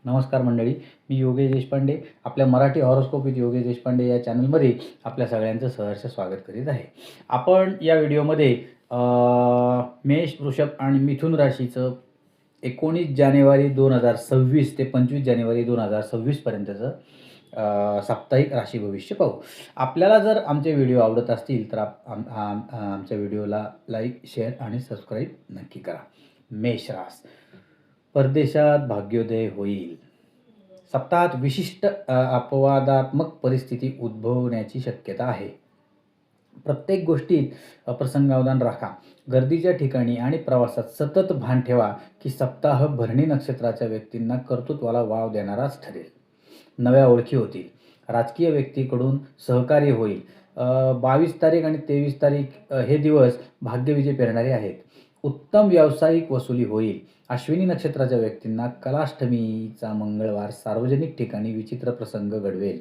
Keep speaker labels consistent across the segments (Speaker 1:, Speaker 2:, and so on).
Speaker 1: नमस्कार मंडळी, मी योगेश देशपांडे. आपल्या मराठी हॉरोस्कोप विथ योगेश देशपांडे या चॅनलमध्ये आपल्या सगळ्यांचं सहर्ष स्वागत करीत आहे. आपण या व्हिडिओमध्ये मेष, वृषभ आणि मिथुन राशीचं 19 जानेवारी 2026 ते 25 जानेवारी 2026 पर्यंतचं साप्ताहिक राशी भविष्य पाहू. आपल्याला जर आमचे व्हिडिओ आवडत असतील तर आमच्या व्हिडिओला लाईक, शेअर आणि सबस्क्राईब नक्की करा. मेष रास, परदेशात भाग्योदय होईल. सप्ताहात विशिष्ट अपवादात्मक परिस्थिती उद्भवण्याची शक्यता आहे. प्रत्येक गोष्टीत प्रसंगावधान राखा. गर्दीच्या ठिकाणी आणि प्रवासात सतत भान ठेवा की सप्ताह भरणी नक्षत्राच्या व्यक्तींना कर्तृत्वाला वाव देणाराच ठरेल. नव्या ओळखी होतील. राजकीय व्यक्तीकडून सहकार्य होईल. 22 तारीख आणि 23 तारीख हे दिवस भाग्यविजय पेरणारे आहेत. उत्तम व्यावसायिक वसुली होईल. अश्विनी नक्षत्राच्या व्यक्तींना कलाष्टमीचा मंगळवार सार्वजनिक ठिकाणी विचित्र प्रसंग घडवेल.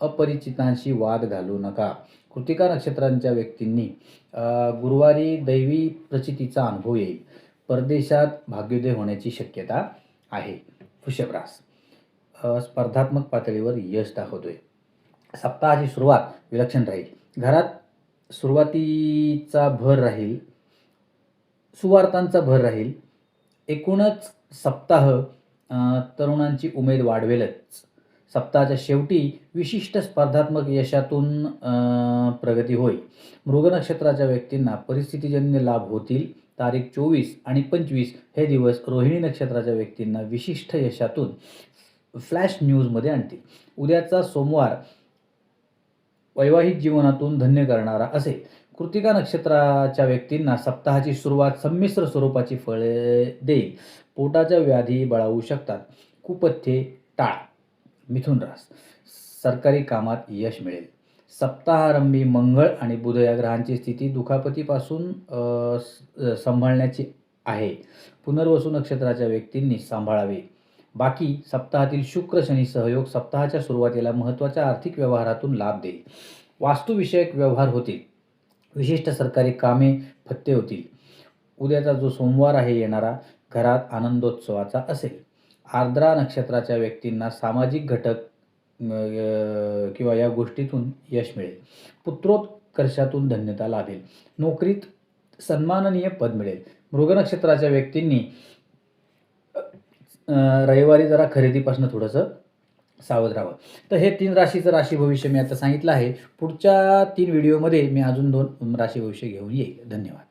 Speaker 1: अपरिचितांशी वाद घालू नका. कृतिका नक्षत्रांच्या व्यक्तींनी गुरुवारी दैवी प्रचितीचा अनुभव येईल. परदेशात भाग्योदय होण्याची शक्यता आहे. वृषभ रास, स्पर्धात्मक पातळीवर यश दाखवतोय. सप्ताहाची सुरुवात विलक्षण राहील. घरात सुरुवातीचा भर राहील. सुवार्तांचा भर राहील. एकूणच सप्ताह तरुणांची उमेद वाढवेलच. सप्ताहाच्या शेवटी विशिष्ट स्पर्धात्मक यशातून प्रगती होईल. मृग नक्षत्राच्या व्यक्तींना परिस्थितीजन्य लाभ होतील. तारीख 24 आणि 25 हे दिवस रोहिणी नक्षत्राच्या व्यक्तींना विशिष्ट यशातून फ्लॅश न्यूजमध्ये आणतील. उद्याचा सोमवार वैवाहिक जीवनातून धन्य करणारा असेल. कृतिका नक्षत्राच्या व्यक्तींना सप्ताहाची सुरुवात संमिश्र स्वरूपाची फळे देईल. पोटाच्या व्याधी बळावू शकतात. कुपथ्ये टाळा. मिथुन रास, सरकारी कामात यश मिळेल. सप्ताहारंभी मंगळ आणि बुध या ग्रहांची स्थिती दुखापतीपासून सांभाळण्याची आहे. पुनर्वसू नक्षत्राच्या व्यक्तींनी सांभाळावे. बाकी सप्ताहातील शुक्र शनी सहयोग सप्ताहाच्या सुरुवातीला महत्त्वाच्या आर्थिक व्यवहारातून लाभ देईल. वास्तुविषयक व्यवहार होतील. विशिष्ट सरकारी कामे फत्ते होतील. उद्याचा जो सोमवार आहे येणारा घरात आनंदोत्सवाचा असेल. आर्द्रा नक्षत्राच्या व्यक्तींना सामाजिक घटक किंवा या गोष्टीतून यश मिळेल. पुत्रोत्कर्षातून धन्यता लाभेल. नोकरीत सन्माननीय पद मिळेल. मृग नक्षत्राच्या व्यक्तींनी रविवारी जरा खरेदीपासून थोडंसं सावध राहावं. तर हे 3 राशीचं राशी भविष्य मी आता सांगितलं आहे. पुढच्या 3 व्हिडिओमध्ये मी अजून 2 राशी भविष्य घेऊन येईल. धन्यवाद.